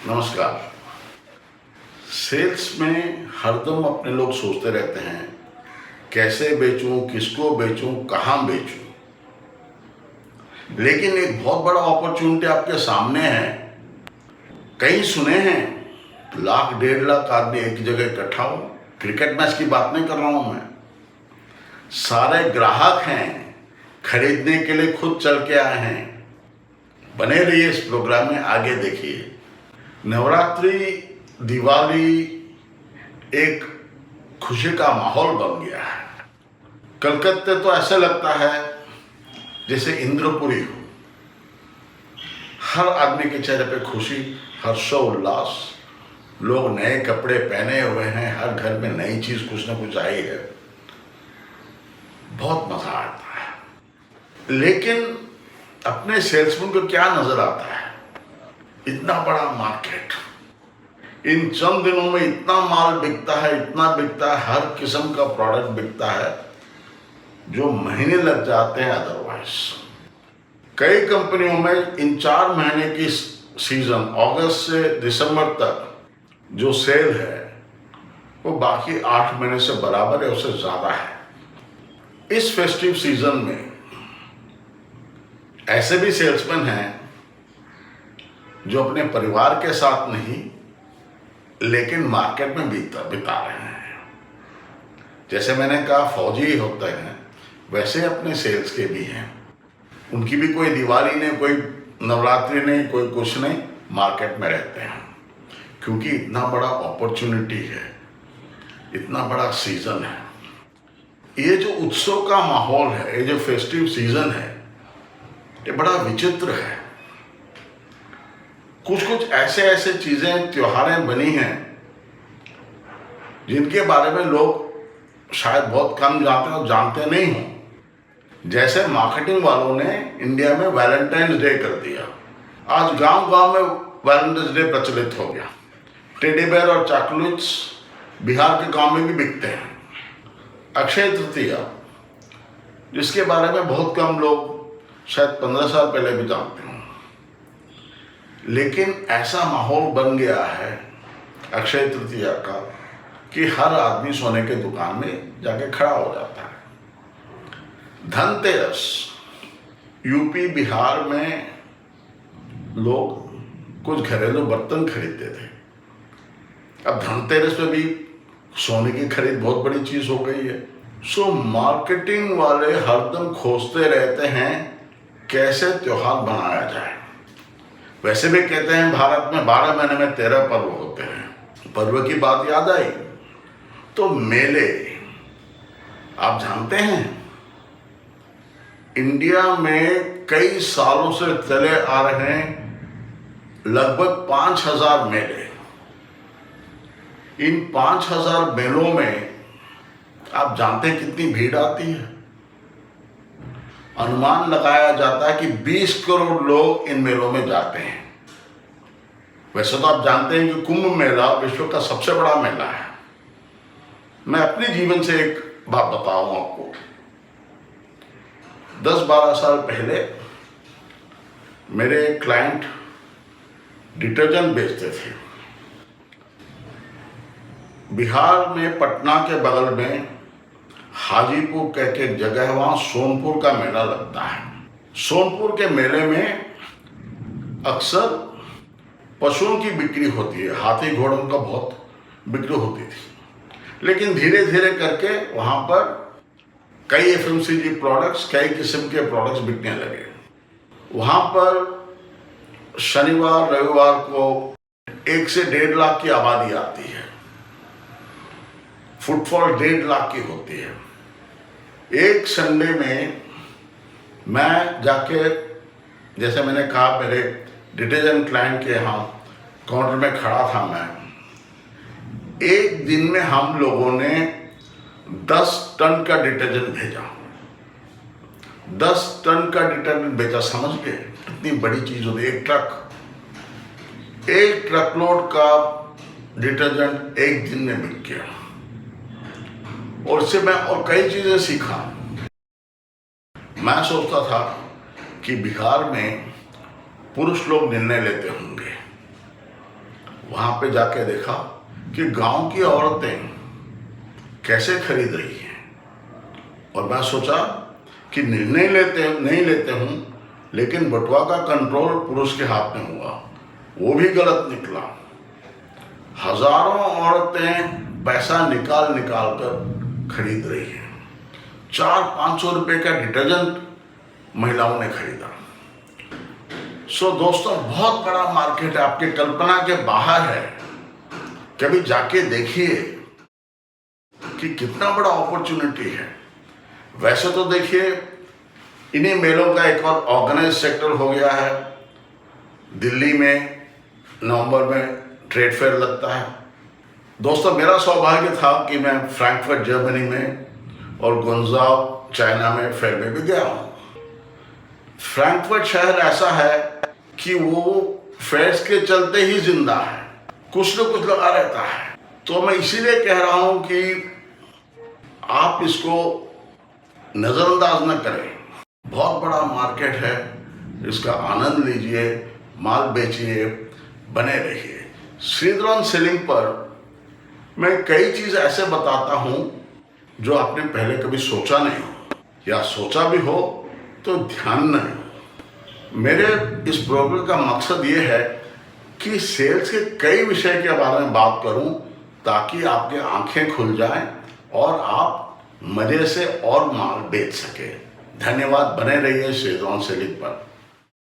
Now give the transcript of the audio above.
नमस्कार। सेल्स में हरदम अपने लोग सोचते रहते हैं कैसे बेचूं, किसको बेचूं, कहां बेचूं। लेकिन एक बहुत बड़ा अपॉर्चुनिटी आपके सामने है। कहीं सुने हैं लाख 1.5 लाख आदमी एक जगह इकट्ठा हो। क्रिकेट मैच की बात नहीं कर रहा हूं मैं। सारे ग्राहक हैं, खरीदने के लिए खुद चल के आए हैं। बने रहिए इस प्रोग्राम में, आगे देखिए। नवरात्रि, दिवाली एक खुशी का माहौल बन गया है। कलकत्ते तो ऐसा लगता है जैसे इंद्रपुरी हो। हर आदमी के चेहरे पे खुशी, हर्षोल्लास। लोग नए कपड़े पहने हुए हैं, हर घर में नई चीज कुछ ना कुछ आई है। बहुत मजा आता है। लेकिन अपने सेल्समैन को क्या नजर आता है? इतना बड़ा मार्केट, इन चंद दिनों में इतना माल बिकता है, इतना बिकता है, हर किस्म का प्रोडक्ट बिकता है जो महीने लग जाते हैं अदरवाइज। कई कंपनियों में इन 4 महीने की सीजन, अगस्त से दिसंबर तक जो सेल है वो बाकी 8 महीने से बराबर है, उससे ज्यादा है। इस फेस्टिव सीजन में ऐसे भी सेल्समैन हैं जो अपने परिवार के साथ नहीं लेकिन मार्केट में बिता रहे हैं। जैसे मैंने कहा फौजी होते हैं, वैसे अपने सेल्स के भी हैं। उनकी भी कोई दिवाली नहीं, कोई नवरात्रि नहीं, कोई कुछ नहीं, मार्केट में रहते हैं। क्योंकि इतना बड़ा अपॉर्चुनिटी है, इतना बड़ा सीजन है। ये जो उत्सव का माहौल है, ये जो फेस्टिव सीजन है, ये बड़ा विचित्र है। कुछ कुछ ऐसे चीजें, त्योहारें बनी हैं जिनके बारे में लोग शायद बहुत कम जानते हैं और जानते नहीं हो। जैसे मार्केटिंग वालों ने इंडिया में वैलेंटाइंस डे कर दिया। आज गांव गांव में वैलेंटाइंस डे प्रचलित हो गया। टेडी बेयर और चॉकलेट्स बिहार के गांव में भी बिकते हैं। अक्षय तृतीया, जिसके बारे में बहुत कम लोग शायद 15 साल पहले भी जानते हों, लेकिन ऐसा माहौल बन गया है अक्षय तृतीया का कि हर आदमी सोने के दुकान में जाके खड़ा हो जाता है। धनतेरस, यूपी बिहार में लोग कुछ घरेलू बर्तन खरीदते थे। अब धनतेरस पे भी सोने की खरीद बहुत बड़ी चीज हो गई है। सो मार्केटिंग वाले हरदम खोजते रहते हैं कैसे त्योहार बनाया जाए। वैसे भी कहते हैं भारत में 12 महीने में 13 पर्व होते हैं। पर्व की बात याद आई तो मेले, आप जानते हैं इंडिया में कई सालों से चले आ रहे हैं लगभग 5000 मेले। इन 5000 मेलों में आप जानते हैं कितनी भीड़ आती है? अनुमान लगाया जाता है कि 20 करोड़ लोग इन मेलों में जाते हैं। वैसे तो आप जानते हैं कि कुंभ मेला विश्व का सबसे बड़ा मेला है। मैं अपने जीवन से एक बात बताऊं आपको। 10-12 साल पहले मेरे क्लाइंट डिटर्जेंट बेचते थे। बिहार में पटना के बगल में हाजीपुर कह के एक जगह है, वहां सोनपुर का मेला लगता है। सोनपुर के मेले में अक्सर पशुओं की बिक्री होती है, हाथी घोड़ों का बहुत बिक्री होती थी। लेकिन धीरे धीरे करके वहां पर कई एफएमसीजी प्रोडक्ट्स, कई किस्म के प्रोडक्ट्स बिकने लगे। वहां पर शनिवार रविवार को 1 से 1.5 लाख की आबादी आती है। फुटफॉल 1.5 लाख की होती है। एक संडे में मैं जाके, जैसे मैंने कहा, मेरे डिटर्जेंट क्लाइंट के यहाँ काउंटर में खड़ा था मैं। एक दिन में हम लोगों ने 10 टन का डिटर्जेंट भेजा। 10 टन का डिटर्जेंट बेचा, समझ गए कितनी बड़ी चीज होती है। एक ट्रक लोड का डिटर्जेंट एक दिन में बिक गया। और इससे मैं और कई चीजें सीखा। मैं सोचता था कि बिहार में पुरुष लोग निर्णय लेते होंगे, वहाँ पे जाके देखा कि गांव की औरतें कैसे खरीद रही हैं, और मैं सोचा कि निर्णय नहीं लेते हूँ, लेकिन बटुआ का कंट्रोल पुरुष के हाथ में हुआ, वो भी गलत निकला। हजारों औरतें पैसा निकाल निकाल कर खरीद रही हैं। 400-500 रुपये का डिटर्जेंट महिलाओं ने खरीदा। सो दोस्तों, बहुत बड़ा मार्केट है, आपके कल्पना के बाहर है। कभी जाके देखिए कि कितना बड़ा अपॉर्चुनिटी है। वैसे तो देखिए, इन्हीं मेलों का एक और ऑर्गेनाइज सेक्टर हो गया है। दिल्ली में नवंबर में ट्रेड फेयर लगता है। दोस्तों, मेरा सौभाग्य था कि मैं फ्रैंकफर्ट जर्मनी में और गुंजाव चाइना में फेयर में भी गया हूँ। फ्रैंकफर्ट शहर ऐसा है कि वो फेयर्स के चलते ही जिंदा है, कुछ न कुछ लगा रहता है। तो मैं इसीलिए कह रहा हूँ कि आप इसको नज़रअंदाज न करें। बहुत बड़ा मार्केट है, इसका आनंद लीजिए, माल बेचिए, बने रहिए। श्रीधरन सेलिंग पर मैं कई चीज़ ऐसे बताता हूँ जो आपने पहले कभी सोचा नहीं हो, या सोचा भी हो तो ध्यान नहीं हो। मेरे इस प्रोग्राम का मकसद ये है कि सेल्स के कई विषय के बारे में बात करूं, ताकि आपकी आंखें खुल जाएं और आप मजे से और माल बेच सके। धन्यवाद। बने रहिए श्रीधरन सेलिंग पर।